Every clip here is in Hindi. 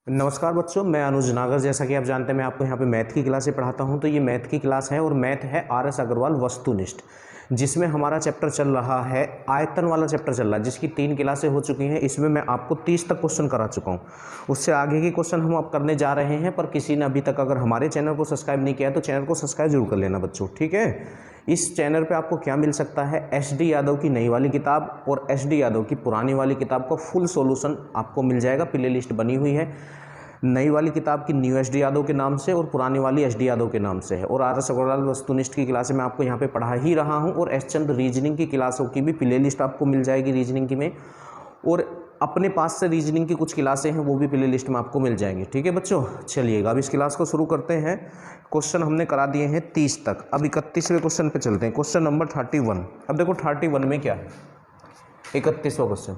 नमस्कार बच्चों, मैं अनुज नागर। जैसा कि आप जानते हैं मैं आपको यहाँ पे मैथ की क्लासें पढ़ाता हूँ। तो ये मैथ की क्लास है और मैथ है RS अग्रवाल वस्तुनिष्ठ, जिसमें हमारा चैप्टर चल रहा है आयतन वाला चैप्टर चल रहा है, जिसकी 3 क्लासें हो चुकी हैं। इसमें मैं आपको 30 तक क्वेश्चन करा चुका हूँ। उससे आगे के क्वेश्चन हम अब करने जा रहे हैं, पर किसी ने अभी तक अगर हमारे चैनल को सब्सक्राइब नहीं किया है तो चैनल को सब्सक्राइब जरूर कर लेना बच्चों, ठीक है। इस चैनल पे आपको क्या मिल सकता है, SD यादव की नई वाली किताब और SD यादव की पुरानी वाली किताब का फुल सॉल्यूशन आपको मिल जाएगा। प्ले लिस्ट बनी हुई है। नई वाली किताब की न्यू SD यादव के नाम से और पुरानी वाली SD यादव के नाम से है। और RS अग्रवाल वस्तुनिष्ठ की क्लासें मैं आपको यहाँ पे पढ़ा ही रहा हूँ। और एस चंद रीजनिंग की क्लासों की भी प्ले लिस्ट आपको मिल जाएगी रीजनिंग की में, और अपने पास से रीजनिंग की कुछ क्लासें हैं वो भी प्ले लिस्ट में आपको मिल जाएंगी, ठीक है बच्चों। चलिएगा अब इस क्लास को शुरू करते हैं। क्वेश्चन हमने करा दिए हैं 30 तक। अब 31वें क्वेश्चन पे चलते हैं। Question number 31। अब देखो 31 में क्या है, 31वां क्वेश्चन।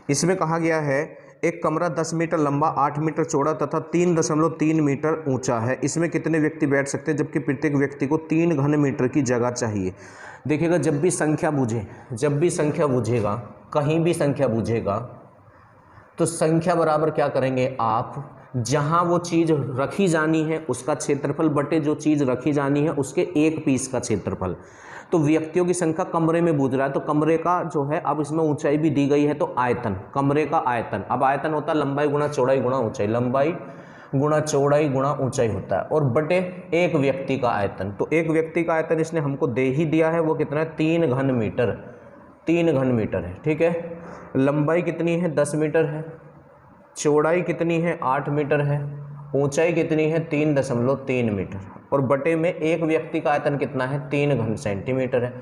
इसमें कहा गया है एक कमरा 10 मीटर लंबा, 8 मीटर चौड़ा तथा 3.3 मीटर ऊंचा है। इसमें कितने व्यक्ति बैठ सकते हैं, जबकि प्रत्येक व्यक्ति को 3 घन मीटर की जगह चाहिए। देखिएगा, जब भी संख्या बूझेगा, कहीं भी संख्या बूझेगा, तो संख्या बराबर क्या करेंगे आप, जहां वो चीज़ रखी जानी है उसका क्षेत्रफल बटे जो चीज़ रखी जानी है उसके एक पीस का क्षेत्रफल। तो व्यक्तियों की संख्या कमरे में बूझ रहा है, तो कमरे का जो है, अब इसमें ऊंचाई भी दी गई है, तो आयतन, कमरे का आयतन। अब आयतन होता है लंबाई गुणा चौड़ाई गुणा ऊंचाई, लंबाई गुणा चौड़ाई गुणा ऊंचाई होता है, और बटे एक व्यक्ति का आयतन। तो एक व्यक्ति का आयतन इसने हमको दे ही दिया है, वो कितना है, 3 घन मीटर, 3 घन मीटर है, ठीक है। लंबाई कितनी है, 10 मीटर है, चौड़ाई कितनी है, 8 मीटर है, ऊंचाई कितनी है, 3.3 मीटर, और बटे में एक व्यक्ति का आयतन कितना है, 3 घन सेंटीमीटर है।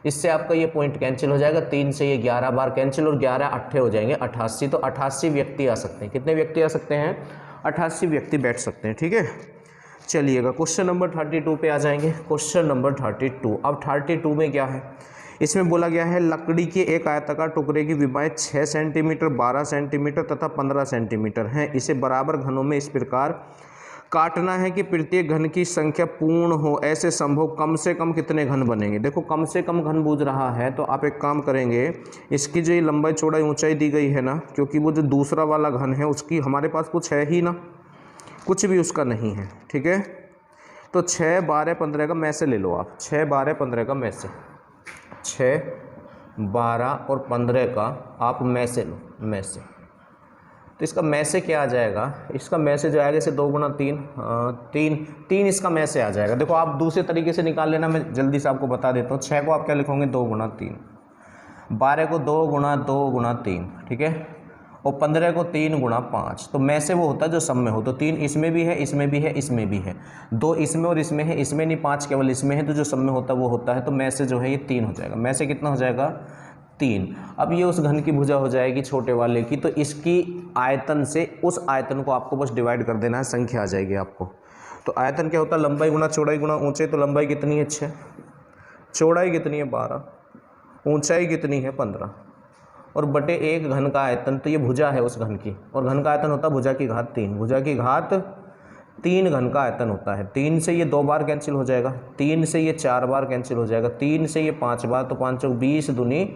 इससे आपका ये पॉइंट कैंसिल हो जाएगा, 3 से ये 11 बार कैंसिल, और 11 8 हो जाएंगे 88। तो 88 व्यक्ति आ सकते हैं। कितने व्यक्ति आ सकते हैं, 88 व्यक्ति बैठ सकते हैं, ठीक है। चलिएगा क्वेश्चन नंबर 32 पे आ जाएंगे। Question number 32। अब 32 में क्या है, इसमें बोला गया है लकड़ी के एक आयताकार टुकड़े की विमाएं 6 सेंटीमीटर, 12 सेंटीमीटर तथा 15 सेंटीमीटर हैं। इसे बराबर घनों में इस प्रकार काटना है कि प्रत्येक घन की संख्या पूर्ण हो। ऐसे संभव कम से कम कितने घन बनेंगे। देखो कम से कम घन बूझ रहा है, तो आप एक काम करेंगे, इसकी जो ये लंबाई चौड़ाई ऊंचाई दी गई है ना, क्योंकि वो जो दूसरा वाला घन है उसकी हमारे पास कुछ है ही ना, कुछ भी उसका नहीं है, ठीक है। तो 6, 12, 15 का में से ले लो आप, 6, 12, 15 का में से, 6, 12 और 15 का आप में से लो, में से। तो इसका में से क्या आ जाएगा, इसका में से जो आएगा इसे 2 गुना 3, 3 इसका में से आ जाएगा। देखो आप दूसरे तरीके से निकाल लेना, मैं जल्दी से आपको बता देता हूँ। 6 को आप क्या लिखोगे, 2 गुना 3, 12 को 2 गुना 3, ठीक है, और 15 को 3 गुना 5। तो में से वो होता है जो सम में हो, तो 3 इसमें भी है, इसमें भी है, इसमें भी है, 2 इसमें और इसमें है, इसमें नहीं, 5 केवल इसमें है, तो जो सम में होता है वो होता है। तो में से जो है ये 3 हो जाएगा। में से कितना हो जाएगा, 3। अब ये उस घन की भुजा हो जाएगी छोटे वाले की, तो इसकी आयतन से उस आयतन को आपको बस डिवाइड कर देना है, संख्या आ जाएगी आपको। तो आयतन क्या होता है, लंबाई गुणा चौड़ाई गुणा ऊंचाई। तो लंबाई कितनी है, 6, चौड़ाई कितनी है, 12, ऊंचाई कितनी है, 15, और बटे एक घन का आयतन। तो ये भुजा है उस घन की, और घन का आयतन होता है भुजा की घात 3, भुजा की घात 3 घन का आयतन होता है। 3 से ये 2 बार कैंसिल हो जाएगा, 3 से ये 4 बार कैंसिल हो जाएगा, 3 से ये 5 बार, तो 5 चौक 20 दूनी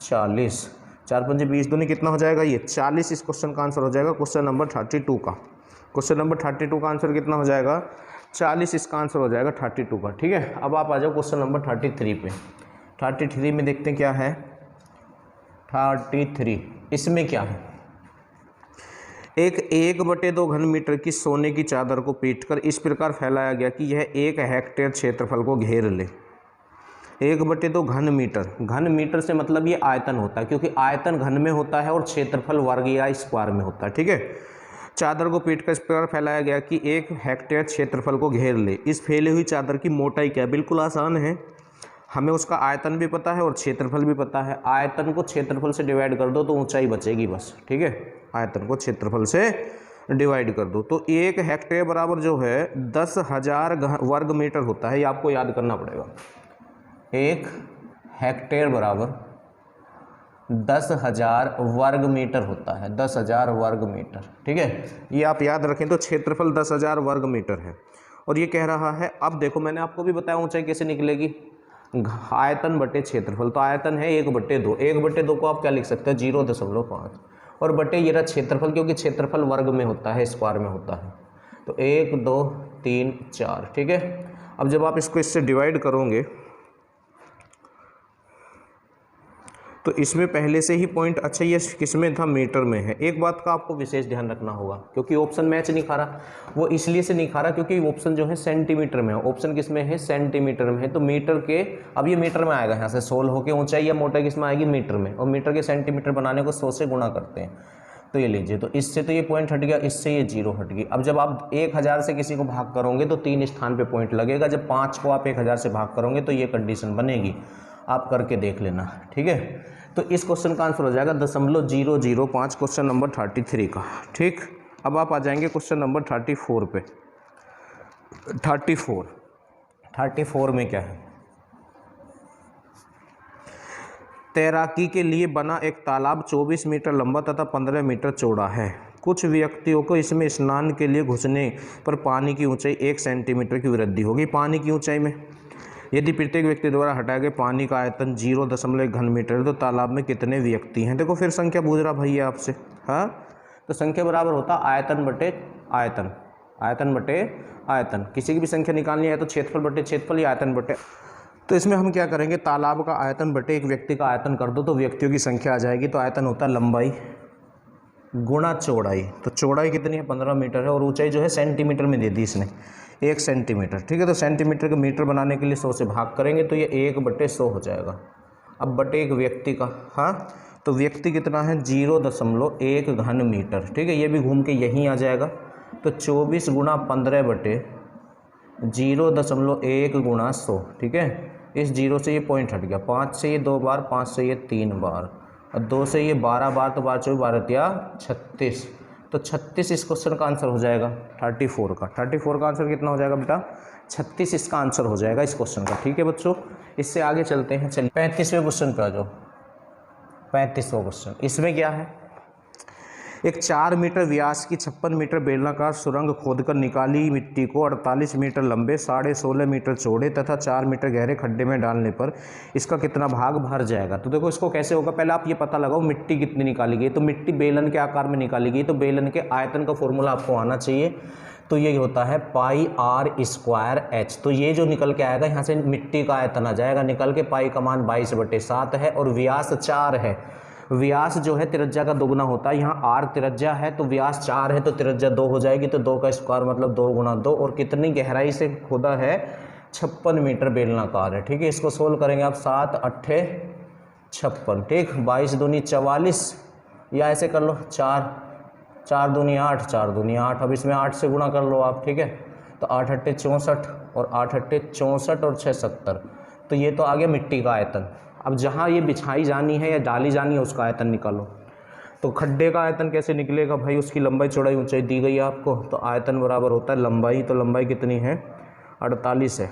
40, 4 पंजे 20 दूनी कितना हो जाएगा, ये 40 इस क्वेश्चन का आंसर हो जाएगा। क्वेश्चन नंबर 32 का, क्वेश्चन नंबर 32 का आंसर कितना हो जाएगा, 40 इसका आंसर हो जाएगा 32 का, ठीक है। अब आप आ जाओ क्वेश्चन नंबर 33 पे। 33 में देखते हैं क्या है, 33 इसमें क्या है, एक 1/2 घन मीटर की सोने की चादर को पीटकर इस प्रकार फैलाया गया कि यह 1 हेक्टेयर क्षेत्रफल को घेर ले। 1/2 घन मीटर, घन मीटर से मतलब ये आयतन होता है, क्योंकि आयतन घन में होता है और क्षेत्रफल वर्ग या स्क्वायर में होता है, ठीक है। चादर को पीटकर इस प्रकार फैलाया गया कि 1 हेक्टेयर क्षेत्रफल को घेर ले। इस फैली हुई चादर की मोटाई क्या है, बिल्कुल आसान है, हमें उसका आयतन भी पता है और क्षेत्रफल भी पता है। आयतन को क्षेत्रफल से डिवाइड कर दो तो ऊंचाई बचेगी बस, ठीक है। आयतन को क्षेत्रफल से डिवाइड कर दो, तो 1 हेक्टेयर बराबर जो है 10,000 वर्ग मीटर होता है। ये आपको याद करना पड़ेगा। 1 हेक्टेयर बराबर 10,000 वर्ग मीटर होता है, 10,000 वर्ग मीटर, ठीक है। ये आप याद रखें। तो क्षेत्रफल 10,000 वर्ग मीटर है, और ये कह रहा है, अब देखो मैंने आपको भी बताया ऊंचाई कैसे निकलेगी, आयतन बटे क्षेत्रफल। तो आयतन है 1/2, 1/2 को आप क्या लिख सकते हैं, 0.5, और बटे ये रहा क्षेत्रफल, क्योंकि क्षेत्रफल वर्ग में होता है, स्क्वायर में होता है। तो 1 2 3 4, ठीक है। अब जब आप इसको इससे डिवाइड करोगे तो इसमें पहले से ही पॉइंट, अच्छा ये किस में था, मीटर में है। एक बात का आपको विशेष ध्यान रखना होगा, क्योंकि ऑप्शन मैच नहीं खा रहा, वो इसलिए से नहीं खा रहा क्योंकि ऑप्शन जो है सेंटीमीटर में है, ऑप्शन किस में है, सेंटीमीटर में है। तो मीटर के, अब ये मीटर में आएगा, यहाँ से 16 होकर ऊंचाई या मोटाई किस में आएगी, मीटर में, और मीटर के सेंटीमीटर बनाने को 100 से गुणा करते हैं। तो ये लीजिए, तो इससे तो ये पॉइंट हट गया, इससे ये 0 हट गई। अब जब आप 1000 से किसी को भाग करोगे तो 3 स्थान पे पॉइंट लगेगा, जब 5 को आप 1000 से भाग करोगे तो ये कंडीशन बनेगी, आप करके देख लेना, ठीक है। तो इस क्वेश्चन का आंसर हो जाएगा 0.005, क्वेश्चन नंबर 33 का, ठीक। अब आप आ जाएंगे क्वेश्चन नंबर 34 पे। 34 में क्या है, तैराकी के लिए बना एक तालाब 24 मीटर लंबा तथा 15 मीटर चौड़ा है। कुछ व्यक्तियों को इसमें स्नान के लिए घुसने पर पानी की ऊंचाई 1 सेंटीमीटर की वृद्धि होगी। पानी की ऊंचाई में यदि प्रत्येक व्यक्ति द्वारा हटाए गए पानी का आयतन 0.1 घन मीटर है तो तालाब में कितने व्यक्ति हैं। देखो फिर संख्या पूछ रहा भैया आपसे, हाँ, तो संख्या बराबर होता आयतन बटे आयतन, आयतन बटे आयतन। किसी की भी संख्या निकालनी है तो क्षेत्रफल बटे क्षेत्रफल या आयतन बटे। तो इसमें हम क्या करेंगे, तालाब का आयतन बटे एक व्यक्ति का आयतन कर दो तो व्यक्तियों की संख्या आ जाएगी। तो आयतन होता है लंबाई गुणा चौड़ाई, तो चौड़ाई कितनी है, 15 मीटर है, और ऊंचाई जो है सेंटीमीटर में दे दी इसने, 1 सेंटीमीटर, ठीक है। तो सेंटीमीटर के मीटर बनाने के लिए 100 से भाग करेंगे तो ये 1/100 हो जाएगा। अब बटे एक व्यक्ति का, हाँ, तो व्यक्ति कितना है, 0.1 घन मीटर, ठीक है। ये भी घूम के यहीं आ जाएगा। तो 24 गुणा 15 बटे 0.1 गुणा 100, ठीक है। इस 0 से ये पॉइंट हट गया, 5 से ये 2 बार, 5 से ये 3 बार, और 2 से ये 12 बार, तो 12 24 12 या 36, तो 36 इस क्वेश्चन का आंसर हो जाएगा 34 का। 34 का आंसर कितना हो जाएगा बेटा, 36 इसका आंसर हो जाएगा इस क्वेश्चन का, ठीक है बच्चों। इससे आगे चलते हैं, चलिए 35वें क्वेश्चन पे आ जाओ। 35वां क्वेश्चन, इसमें क्या है, एक 4 मीटर व्यास की 56 मीटर बेलनाकार सुरंग खोदकर निकाली मिट्टी को 48 मीटर लंबे, 16.5 मीटर चौड़े तथा 4 मीटर गहरे खड्डे में डालने पर इसका कितना भाग भर जाएगा। तो देखो इसको कैसे होगा, पहले आप ये पता लगाओ मिट्टी कितनी निकाली गई। तो मिट्टी बेलन के आकार में निकाली गई, तो बेलन के आयतन का फॉर्मूला आपको आना चाहिए। तो ये होता है πr²h। तो ये जो निकल के आएगा यहाँ से मिट्टी का आयतन आ जाएगा निकल के, पाई का मान 22/7 है और व्यास 4 है। व्यास जो है त्रिज्या का दोगुना होता है, यहाँ r त्रिज्या है तो व्यास 4 है तो त्रिज्या 2 हो जाएगी। तो 2 का स्क्वायर मतलब 2 गुणा 2, और कितनी गहराई से खोदा है, 56 मीटर बेलनाकार है, ठीक है। इसको सोल्व करेंगे आप, 7 8 56, ठीक, 22 दूनी 44, या ऐसे कर लो 4 दूनी 8, 4 दूनी 8। अब इसमें 8 से गुणा कर लो आप, ठीक है। तो 8 8 64 और 8 8 64 और 6 70। तो ये तो आ गया मिट्टी का आयतन। अब जहाँ ये बिछाई जानी है या डाली जानी है उसका आयतन निकालो। तो खड्डे का आयतन कैसे निकलेगा भाई, उसकी लंबाई चौड़ाई ऊंचाई दी गई है आपको, तो आयतन बराबर होता है लंबाई, तो लंबाई कितनी है 48 है,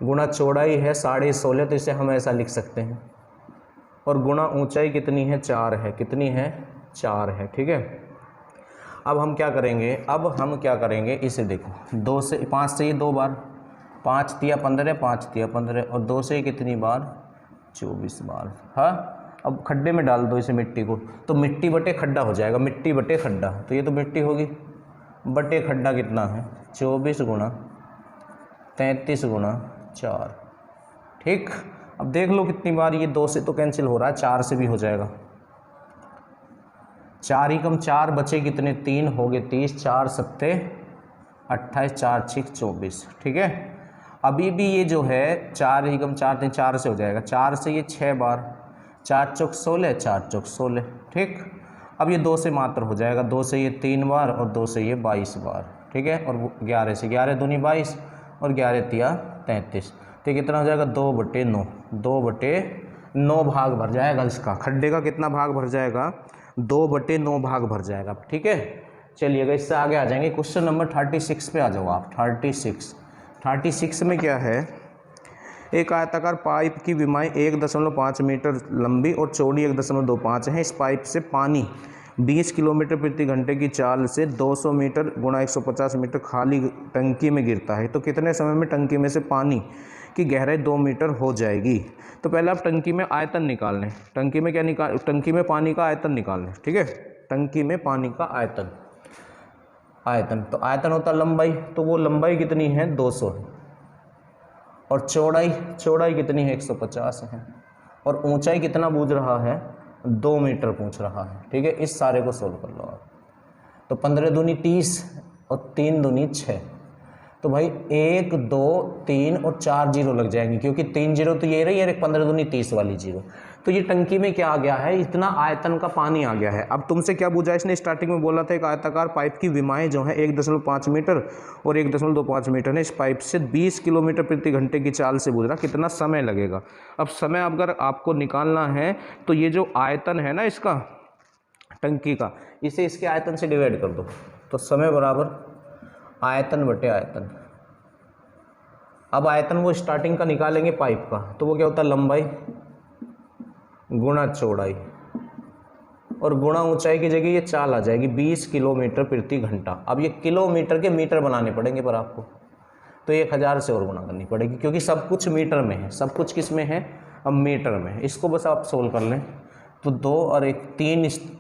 गुणा चौड़ाई है 16.5, तो इसे हम ऐसा लिख सकते हैं, और गुणा ऊंचाई कितनी है 4 है, कितनी है 4 है, ठीक है। अब हम क्या करेंगे, इसे देखो 2 से 5 से ये 2 बार, 5 तिया 15, 5 तिया 15, और 2 से कितनी बार 24 बार, हाँ। अब खड्डे में डाल दो इसे मिट्टी को, तो मिट्टी बटे खड्डा हो जाएगा, मिट्टी बटे खड्डा, तो ये तो मिट्टी होगी, बटे खड्डा कितना है 24 गुणा 33 गुणा 4, ठीक। अब देख लो कितनी बार, ये 2 से तो कैंसिल हो रहा है, 4 से भी हो जाएगा, 4 ही कम 4 बचे कितने 3 हो गए 30, 4 7 28, 4 6 24, ठीक है। अभी भी ये जो है 4 ही कम 4 3 4 से हो जाएगा, 4 से ये 6 बार, 4 चौक 16, 4 चौक 16, ठीक। अब ये 2 से मात्र हो जाएगा, 2 से ये 3 बार और 2 से ये 22 बार, ठीक है। और 11 से 11 दूनी 22 और 11 तिया 33, तो कितना हो जाएगा 2/9, 2/9 भाग भर जाएगा इसका, खड्डे का कितना भाग भर जाएगा 2/9 भाग भर जाएगा, ठीक है। चलिएगा इससे आगे आ जाएंगे, क्वेश्चन नंबर 36 पे आ जाओ आप। 36 में क्या है, एक आयताकार पाइप की विमाई 1.5 मीटर लंबी और चौड़ी 1.25 है। इस पाइप से पानी 20 किलोमीटर प्रति घंटे की चाल से 200 मीटर गुणा 150 मीटर खाली टंकी में गिरता है तो कितने समय में टंकी में से पानी की गहराई 2 मीटर हो जाएगी। तो पहले आप टंकी में आयतन निकाल लें, टंकी में क्या टंकी में पानी का आयतन निकाल लें, ठीक है। टंकी में पानी का आयतन तो आयतन होता लंबाई, तो वो लंबाई कितनी है 200 है, और चौड़ाई कितनी है 150 है, और ऊंचाई कितना पूछ रहा है 2 मीटर पूछ रहा है, ठीक है। इस सारे को सोल्व कर लो आप। तो 15 दूनी 30 और 3 दूनी 6, तो भाई 1 2 3 और 4 जीरो लग जाएंगे, क्योंकि 3 जीरो तो ये रही है, 15 दूनी 30 वाली जीरो। तो ये टंकी में क्या आ गया है, इतना आयतन का पानी आ गया है। अब तुमसे क्या पूछा इसने, स्टार्टिंग में बोला था एक आयताकार पाइप की विमाएं जो है 1.5 मीटर और 1.25 मीटर है, इस पाइप से 20 किलोमीटर प्रति घंटे की चाल से गुजरा, कितना समय लगेगा। अब समय अगर आपको निकालना है तो ये जो आयतन है ना इसका टंकी का, इसे इसके आयतन से डिवाइड कर दो, तो समय बराबर आयतन बटे आयतन। अब आयतन वो स्टार्टिंग का निकालेंगे पाइप का, तो वो क्या होता है लंबाई गुणा चौड़ाई और गुणा ऊंचाई की जगह ये चाल आ जाएगी 20 किलोमीटर प्रति घंटा। अब ये किलोमीटर के मीटर बनाने पड़ेंगे पर आपको, तो 1000 से और गुणा करनी पड़ेगी, क्योंकि सब कुछ मीटर में है, सब कुछ किस में है अब मीटर में। इसको बस आप सोल्व कर लें, तो 2 और 1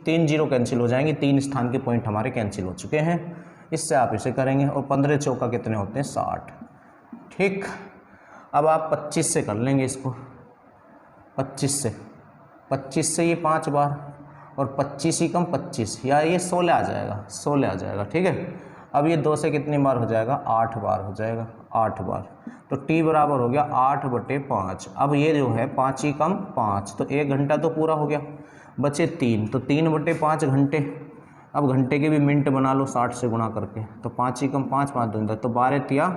3 जीरो कैंसिल हो जाएंगे, 3 स्थान के पॉइंट हमारे कैंसिल हो चुके हैं। इससे आप इसे करेंगे, और 15 चौका कितने होते हैं 60, ठीक। अब आप 25 से कर लेंगे इसको, 25 से ये 5 बार, और 25 ही कम 25 या ये 16 आ जाएगा, 16 आ जाएगा, ठीक है। अब ये 2 से कितनी बार हो जाएगा 8 बार हो जाएगा, 8 बार। तो t बराबर हो गया 8/5। अब ये जो है 5 ही कम 5, तो 1 घंटा तो पूरा हो गया, बचे 3, तो 3/5 घंटे। अब घंटे के भी मिनट बना लो 60 से गुणा करके, तो 5 ही कम 5, 5 दूनी 10, तो 12 तिया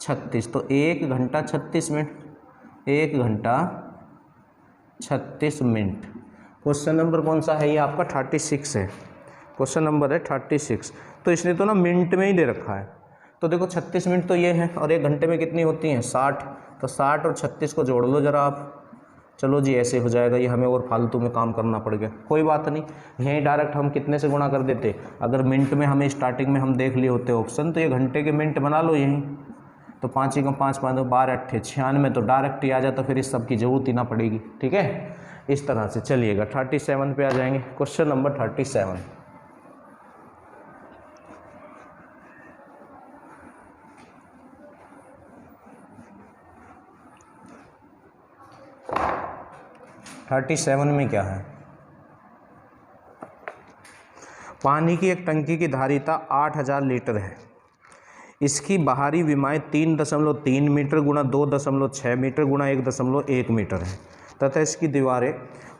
36, तो 1 घंटा 36 मिनट, 1 घंटा 36 मिनट। क्वेश्चन नंबर कौन सा है ये आपका 36 है, क्वेश्चन नंबर है 36। तो इसने तो ना मिनट में ही दे रखा है, तो देखो 36 मिनट तो ये है, और 1 घंटे में कितनी होती हैं 60, तो 60 और 36 को जोड़ लो जरा आप। चलो जी ऐसे हो जाएगा, ये हमें और फालतू में काम करना पड़ गया, कोई बात नहीं। यहीं डायरेक्ट हम कितने से गुणा कर देते, अगर मिनट में हमें स्टार्टिंग में हम देख लिए होते ऑप्शन, तो ये घंटे के मिनट बना लो यहीं। तो 5 ही कम 5, 5 12 8 96, तो डायरेक्ट ही आ जाता, फिर इस सब की जरूरत ही ना पड़ेगी, ठीक है। इस तरह से चलिएगा 37 पे आ जाएंगे, क्वेश्चन नंबर 37। में क्या है, पानी की एक टंकी की धारिता 8000 लीटर है। इसकी बाहरी विमाएं 3.3 मीटर गुणा 2.6 मीटर गुणा 1.1 मीटर है, तथा इसकी दीवारें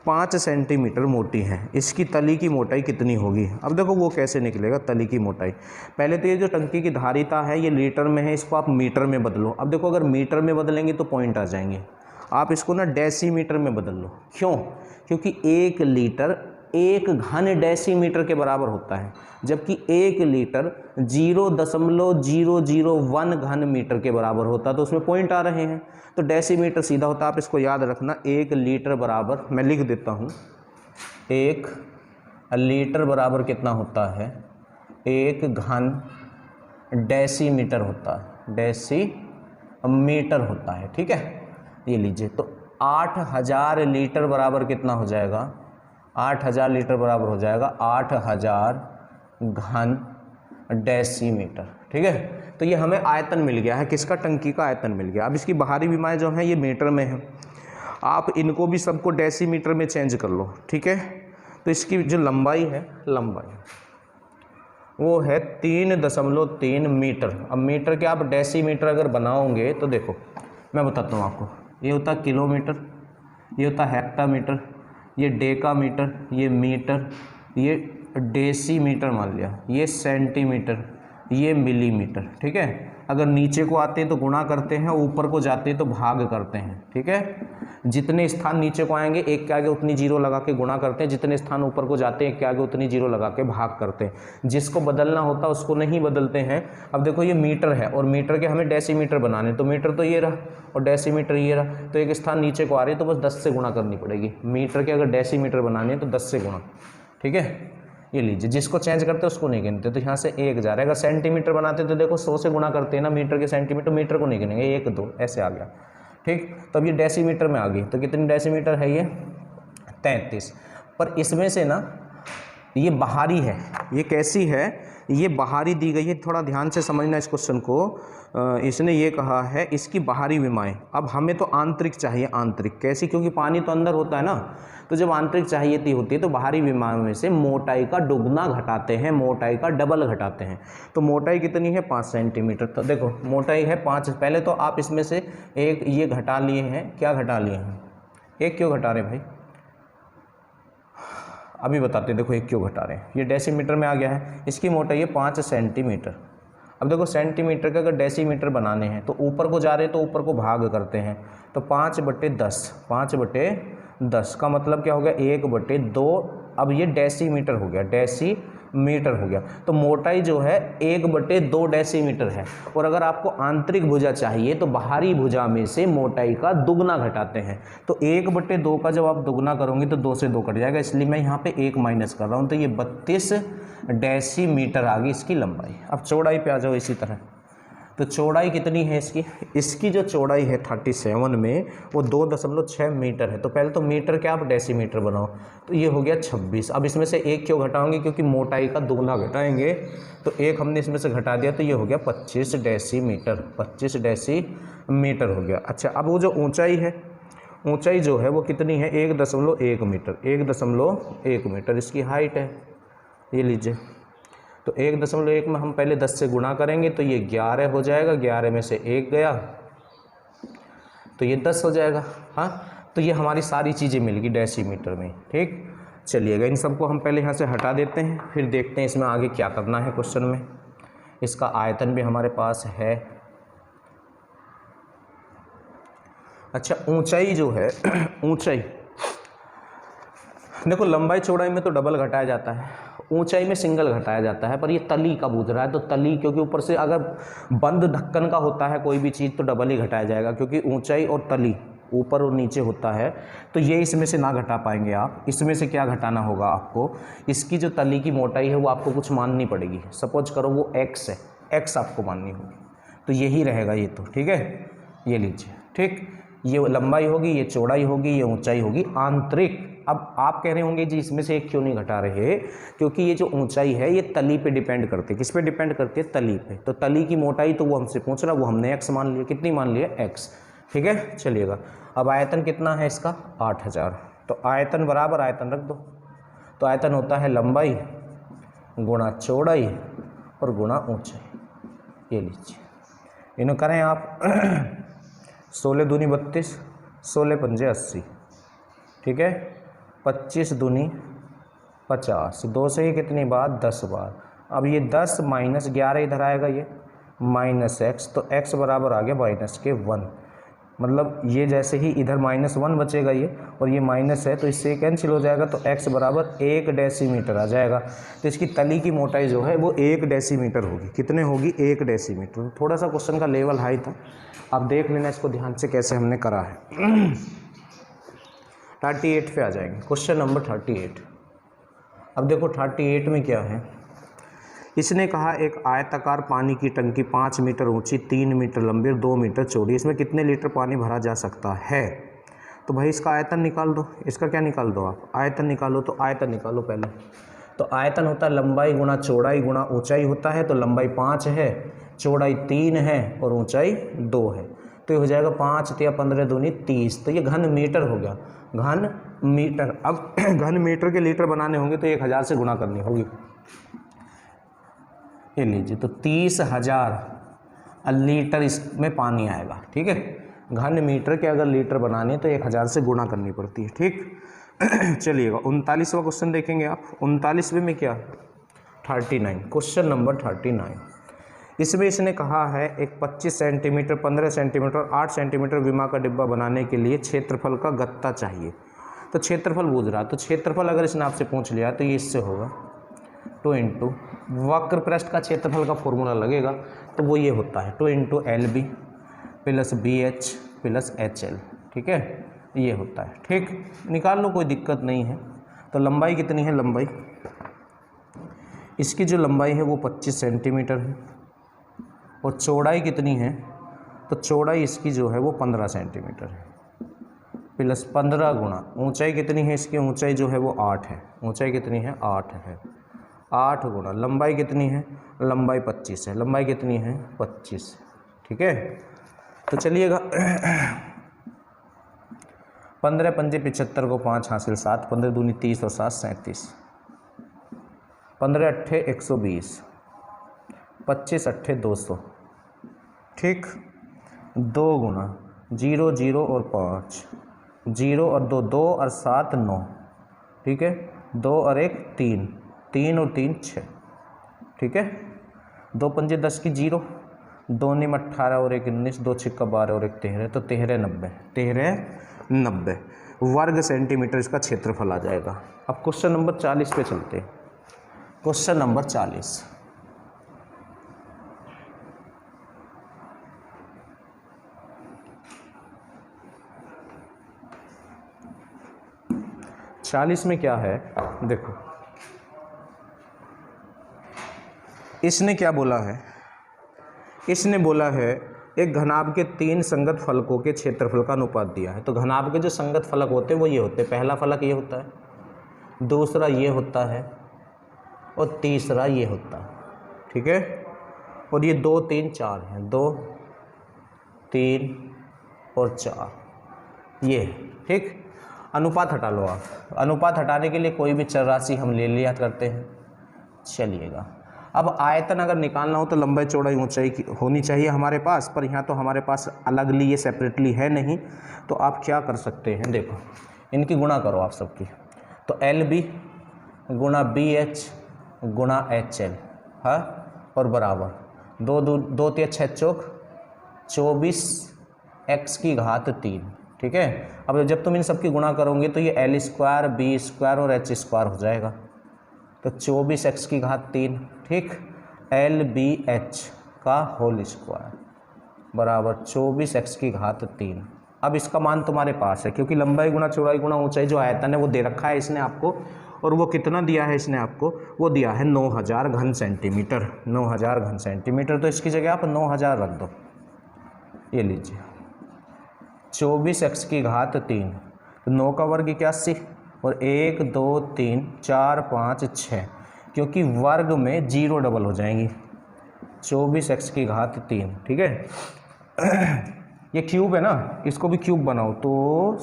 5 सेंटीमीटर मोटी हैं। इसकी तली की मोटाई कितनी होगी। अब देखो वो कैसे निकलेगा तली की मोटाई। पहले तो ये जो टंकी की धारिता है ये लीटर में है, इसको आप मीटर में बदलो। अब देखो अगर मीटर में बदलेंगे तो पॉइंट आ जाएंगे, आप इसको ना डेसीमीटर में बदल लो। क्यों, क्योंकि 1 लीटर 1 घन डेसीमीटर के बराबर होता है, जबकि 1 लीटर 0.001 घन मीटर के बराबर होता है, तो उसमें पॉइंट आ रहे हैं, तो डेसीमीटर सीधा होता है। आप इसको याद रखना, 1 लीटर बराबर, मैं लिख देता हूँ, 1 लीटर बराबर कितना होता है 1 घन डेसीमीटर होता है, डेसीमीटर होता है, ठीक है। ये लीजिए, तो 8000 लीटर बराबर कितना हो जाएगा, 8000 लीटर बराबर हो जाएगा 8000 घन डेसीमीटर, ठीक है। तो ये हमें आयतन मिल गया है, किसका, टंकी का आयतन मिल गया। अब इसकी बाहरी विमाएं जो हैं ये मीटर में है, आप इनको भी सबको डेसीमीटर में चेंज कर लो, ठीक है। तो इसकी जो लंबाई है, वो है 3.3 मीटर। अब मीटर के आप डेसीमीटर अगर बनाओगे तो देखो मैं बताता हूँ आपको, ये होता किलोमीटर, ये होता हेक्टामीटर, ये डेकामीटर, ये मीटर, ये डेसीमीटर मान लिया, ये सेंटीमीटर, ये मिलीमीटर, ठीक है। अगर नीचे को आते हैं तो गुणा करते हैं, ऊपर को जाते हैं तो भाग करते हैं, ठीक है। जितने स्थान नीचे को आएंगे एक के आगे उतनी जीरो लगा के गुणा करते हैं, जितने स्थान ऊपर को जाते हैं एक के आगे उतनी जीरो लगा के भाग करते हैं। जिसको बदलना होता है उसको नहीं बदलते हैं। अब देखो ये मीटर है और मीटर के हमें डेसीमीटर बनाने, तो मीटर तो ये रहा और डेसीमीटर ये रहा, तो एक स्थान नीचे को आ रही है तो बस 10 से गुणा करनी पड़ेगी। मीटर के अगर डेसीमीटर बनाने हैं तो 10 से गुणा, ठीक है। ये लीजिए, जिसको चेंज करते हैं उसको नहीं गिनते, तो यहाँ से 1 जा रहा है। अगर सेंटीमीटर बनाते तो देखो 100 से गुणा करते हैं ना मीटर के सेंटीमीटर, मीटर को नहीं गिनेंगे, 1 2 ऐसे आ गया। ठीक, तो अब ये डेसीमीटर में आ गई, तो कितनी डेसीमीटर है ये 33। पर इसमें से ना ये बाहरी है, ये कैसी है, ये बाहरी दी गई है, थोड़ा ध्यान से समझना इस क्वेश्चन को। इसने ये कहा है इसकी बाहरी विमाएँ, अब हमें तो आंतरिक चाहिए, आंतरिक कैसी, क्योंकि पानी तो अंदर होता है ना, तो जब आंतरिक चाहिए होती है तो बाहरी विमाओं में से मोटाई का दुगना घटाते हैं, मोटाई का डबल घटाते हैं। तो मोटाई कितनी है 5 सेंटीमीटर, तो देखो मोटाई है 5। पहले तो आप इसमें से एक ये घटा लिए हैं, क्या घटा लिए हैं, एक क्यों घटा रहे भाई, अभी बताते, देखो एक क्यों घटा रहे हैं, ये डेसीमीटर में आ गया है, इसकी मोटाई है 5 सेंटीमीटर। अब देखो सेंटीमीटर का अगर डेसीमीटर बनाने हैं तो ऊपर को जा रहे हैं तो ऊपर को भाग करते हैं, तो 5/10, 5/10 का मतलब क्या हो गया 1/2। अब ये डेसीमीटर हो गया, डेसीमीटर हो गया, तो मोटाई जो है 1/2 डेसीमीटर है। और अगर आपको आंतरिक भुजा चाहिए तो बाहरी भुजा में से मोटाई का दुगना घटाते हैं, तो 1/2 का जब आप दुगना करोगे तो 2 से 2 कट जाएगा, इसलिए मैं यहाँ पे 1 माइनस कर रहा हूँ, तो ये 32 डेसीमीटर आ गई इसकी लंबाई। अब चौड़ाई पे आ जाओ इसी तरह, तो चौड़ाई कितनी है इसकी, इसकी जो चौड़ाई है 37 में वो 2.6 मीटर है। तो पहले तो मीटर क्या आप डेसीमीटर बनाओ, तो ये हो गया 26। अब इसमें से 1 क्यों घटाओगे, क्योंकि मोटाई का दुगना घटाएंगे, तो 1 हमने इसमें से घटा दिया, तो ये हो गया 25 डेसीमीटर, 25 डेसीमीटर हो गया। अच्छा, अब वो जो ऊंचाई है, ऊंचाई जो है वो कितनी है 1.1 मीटर, 1.1 मीटर इसकी हाइट है, ये लीजिए। तो 1.1 में हम पहले 10 से गुणा करेंगे तो ये 11 हो जाएगा, 11 में से 1 गया तो ये 10 हो जाएगा। हाँ, तो ये हमारी सारी चीज़ें मिल गई डेसीमीटर में। ठीक, चलिएगा इन सबको हम पहले यहाँ से हटा देते हैं, फिर देखते हैं इसमें आगे क्या करना है क्वेश्चन में। इसका आयतन भी हमारे पास है। अच्छा, ऊंचाई जो है ऊंचाई देखो, लंबाई चौड़ाई में तो डबल घटाया जाता है, ऊंचाई में सिंगल घटाया जाता है, पर ये तली का पूछ रहा है, तो तली क्योंकि ऊपर से अगर बंद ढक्कन का होता है कोई भी चीज़ तो डबल ही घटाया जाएगा, क्योंकि ऊंचाई और तली ऊपर और नीचे होता है, तो ये इसमें से ना घटा पाएंगे आप। इसमें से क्या घटाना होगा आपको, इसकी जो तली की मोटाई है वो आपको कुछ माननी पड़ेगी। सपोज करो वो x है, x आपको माननी होगी, तो यही रहेगा ये, तो ठीक है, ये लीजिए। ठीक, ये लंबाई होगी, ये चौड़ाई होगी, ये ऊंचाई होगी आंतरिक। अब आप कह रहे होंगे जी इसमें से एक क्यों नहीं घटा रहे, क्योंकि ये जो ऊंचाई है ये तली पे डिपेंड करती है। किस पे डिपेंड करती है, तली पे। तो तली की मोटाई तो वो हमसे पूछ रहा, वो हमने x मान लिया, कितनी मान लिया x। ठीक है, चलिएगा। अब आयतन कितना है इसका 8000, तो आयतन बराबर आयतन रख दो, तो आयतन होता है लंबाई गुणा चौड़ाई और गुणा ऊंचाई। ये लीजिए, इन्हें करें आप 16 दूनी 32, 16 पंजे 80, ठीक है, 25 दूनी 50, 2 से ही कितनी बार 10 बार। अब ये 10 माइनस 11 इधर आएगा, ये माइनस x, तो x बराबर आ गया -1। मतलब ये जैसे ही इधर -1 बचेगा ये, और ये माइनस है तो इससे कैंसिल हो जाएगा, तो x बराबर 1 डेसीमीटर आ जाएगा। तो इसकी तली की मोटाई जो है वो 1 डेसीमीटर होगी। कितने होगी, 1 डेसीमीटर। थोड़ा सा क्वेश्चन का लेवल हाई था, आप देख लेना इसको ध्यान से कैसे हमने करा है। 38 पे आ जाएंगे, क्वेश्चन नंबर 38। अब देखो 38 में क्या है, इसने कहा एक आयताकार पानी की टंकी 5 मीटर ऊंची, 3 मीटर लंबी और 2 मीटर चौड़ी, इसमें कितने लीटर पानी भरा जा सकता है। तो भाई इसका आयतन निकाल दो, इसका क्या निकाल दो आप, आयतन निकालो। तो आयतन निकालो पहले, तो आयतन होता है लंबाई गुणा चौड़ाई गुणा ऊंचाई होता है। तो लंबाई 5 है, चौड़ाई 3 है और ऊंचाई 2 है, तो ये हो जाएगा 5 या 15 दूनी 30, तो ये घन मीटर हो गया, घन मीटर। अब घन मीटर के लीटर बनाने होंगे तो 1000 से गुणा करनी होगी। ये लीजिए, तो 30,000 लीटर इसमें पानी आएगा। ठीक है, घन मीटर के अगर लीटर बनाने तो 1000 से गुणा करनी पड़ती है। ठीक, चलिएगा 39वां क्वेश्चन देखेंगे आप। 39वें में क्या, 39, क्वेश्चन नंबर 39। इसमें इसने कहा है एक 25 सेंटीमीटर, 15 सेंटीमीटर, 8 सेंटीमीटर विमा का डिब्बा बनाने के लिए क्षेत्रफल का गत्ता चाहिए। तो क्षेत्रफल पूछ रहा, तो क्षेत्रफल अगर इसने आपसे पूछ लिया तो ये इससे होगा 2 इंटू वक्र पृष्ठ का क्षेत्रफल का फॉर्मूला लगेगा, तो वो ये होता है 2 into LB plus BH plus HL। ठीक है, ये होता है। ठीक, निकाल लो, कोई दिक्कत नहीं है। तो लंबाई कितनी है, लंबाई इसकी जो लंबाई है वो 25 सेंटीमीटर है और चौड़ाई कितनी है, तो चौड़ाई इसकी जो है वो 15 सेंटीमीटर है प्लस 15 गुणा ऊंचाई कितनी है, इसकी ऊंचाई जो है वो 8 है। ऊंचाई कितनी है, 8 है। 8 गुणा लंबाई कितनी है, लंबाई 25 है। लंबाई कितनी है, 25। ठीक है, तो चलिएगा 15 पंजे 75 को 5 हासिल 7, 15 दूनी 30 और 7 37, 15 अट्ठे 120, 25 अट्ठे 200। ठीक, 2 गुणा 0 0 और 5, 0 और 2 2 और 7 9। ठीक है, 2 और 1 3, 3 और 3 6। ठीक है, 2 पंजे 10 की 0, 2 निम 18 और 1 19, 2 छिक्का 12 और 1 13, तो 13 90 वर्ग सेंटीमीटर इसका क्षेत्रफल आ जाएगा। अब क्वेश्चन नंबर 40 पे चलते हैं। क्वेश्चन नंबर 40, में क्या है, देखो इसने क्या बोला है, इसने बोला है एक घनाभ के 3 संगत फलकों के क्षेत्रफल का अनुपात दिया है। तो घनाभ के जो संगत फलक होते हैं वो ये होते हैं, पहला फलक ये होता है, दूसरा ये होता है और तीसरा ये होता है। ठीक है, और ये 2 3 4 हैं, 2 3 और 4 ये। ठीक, अनुपात हटा लो आप। अनुपात हटाने के लिए कोई भी चर राशि हम ले लिया करते हैं। चलिएगा, अब आयतन अगर निकालना हो तो लंबाई चौड़ाई ऊंचाई की होनी चाहिए हमारे पास, पर यहाँ तो हमारे पास अलगली ये सेपरेटली है नहीं। तो आप क्या कर सकते हैं, देखो इनकी गुणा करो आप सबकी। तो LB गुणा BH गुणा HL, हाँ, और बराबर 2 3 6 चौक 24 x की घात 3। ठीक है, अब जब तुम इन सब की गुणा करोगे तो ये L स्क्वायर B स्क्वायर और H स्क्वायर हो जाएगा, तो 24 x की घात 3। ठीक, LBH का होल स्क्वायर बराबर 24 x की घात 3। अब इसका मान तुम्हारे पास है, क्योंकि लंबाई गुणा चौड़ाई गुणा ऊंचाई जो आयतन है वो दे रखा है इसने आपको, और वो कितना दिया है इसने आपको, वो दिया है 9000 घन सेंटीमीटर। 9000 घन सेंटीमीटर, तो इसकी जगह आप 9000 रख दो। ये लीजिए 24 x की घात 3, तो 9 का वर्ग 81 और 1 2 3 4 5 6, क्योंकि वर्ग में 0 डबल हो जाएंगी। 24 x की घात 3। ठीक है, ये क्यूब है ना, इसको भी क्यूब बनाओ तो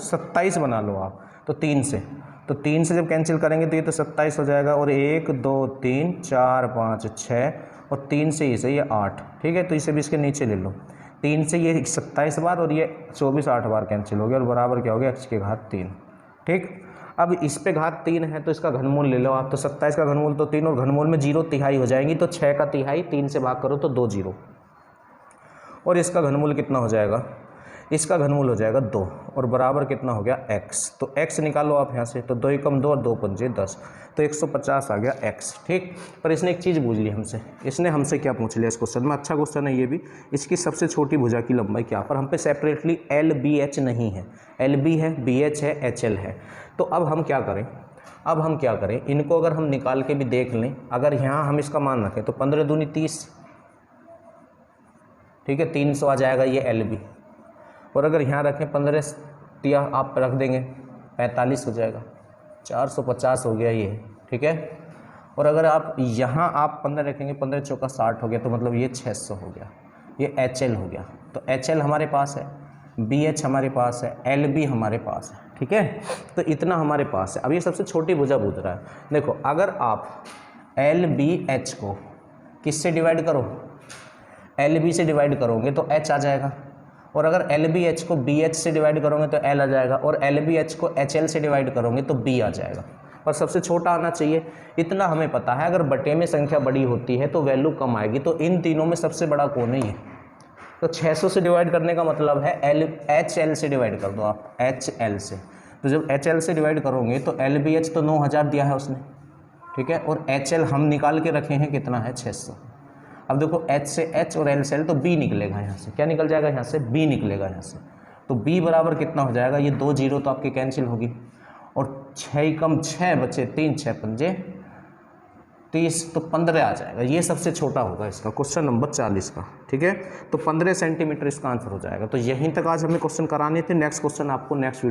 27 बना लो आप। तो 3 से, तो 3 से जब कैंसिल करेंगे तो ये तो 27 हो जाएगा, और 1 2 3 4 5 6 और 3 से इसे ये 8। ठीक है, तो इसे भी इसके नीचे ले लो। 3 से ये 27 बार और ये 24 8 बार कैंसिल हो गया, और बराबर क्या हो गया, x की घात 3। ठीक, अब इस पे घात 3 है तो इसका घनमूल ले लो आप। तो 27 का घनमूल तो 3 और घनमूल में 0 तिहाई हो जाएंगी, तो 6 का तिहाई 3 से भाग करो तो 2 0, और इसका घनमूल कितना हो जाएगा, इसका घनमूल हो जाएगा 2, और बराबर कितना हो गया x। तो x निकालो आप यहाँ से, तो 2 एकम 2 और 2 पंजे 10, तो 150 आ गया x। ठीक, पर इसने एक चीज़ पूछ ली हमसे। इसने हमसे क्या पूछ लिया इस क्वेश्चन में, अच्छा क्वेश्चन है ये भी, इसकी सबसे छोटी भुजा की लंबाई क्या। पर हम पे सेपरेटली LBH नहीं है, LB है, BH है, HL है। तो अब हम क्या करें, इनको अगर हम निकाल के भी देख लें, अगर यहाँ हम इसका मान रखें तो 15 दूनी 30। ठीक है, 300 आ जाएगा ये LB, और अगर यहाँ रखें 15 दिया आप रख देंगे 45 हो जाएगा, 450 हो गया ये। ठीक है, और अगर आप यहाँ आप 15 रखेंगे, 15 चौका 60 हो गया, तो मतलब ये 600 हो गया, ये HL हो गया। तो HL हमारे पास है, BH हमारे पास है, LB हमारे पास है। ठीक है, तो इतना हमारे पास है। अब ये सबसे छोटी भुजा पूछ रहा है। देखो अगर आप LBH को किससे डिवाइड करो, LB से डिवाइड करोगे तो H आ जाएगा, और अगर LBH को BH से डिवाइड करोगे तो L आ जाएगा, और LBH को HL से डिवाइड करोगे तो B आ जाएगा, और सबसे छोटा आना चाहिए। इतना हमें पता है, अगर बटे में संख्या बड़ी होती है तो वैल्यू कम आएगी। तो इन तीनों में सबसे बड़ा कौन है ये, तो 600 से डिवाइड करने का मतलब है HL से डिवाइड कर दो आप, HL से। तो जब HL से डिवाइड करोगे तो LBH तो 9000 दिया है उसने। ठीक है, और HL हम निकाल के रखे हैं कितना है, 600। अब देखो H से H और L से L, तो B निकलेगा यहाँ से, क्या निकल जाएगा यहाँ से, B निकलेगा यहाँ से। तो B बराबर कितना हो जाएगा, ये 2 0 तो आपकी कैंसिल होगी, और 6 कम 6 बचे 3 6 पंजे 30 तो 15 आ जाएगा, ये सबसे छोटा होगा इसका क्वेश्चन नंबर 40 का। ठीक है, तो 15 सेंटीमीटर इसका आंसर हो जाएगा। तो यहीं तक आज हमें क्वेश्चन कराने थे। नेक्स्ट क्वेश्चन आपको नेक्स्ट वीडियो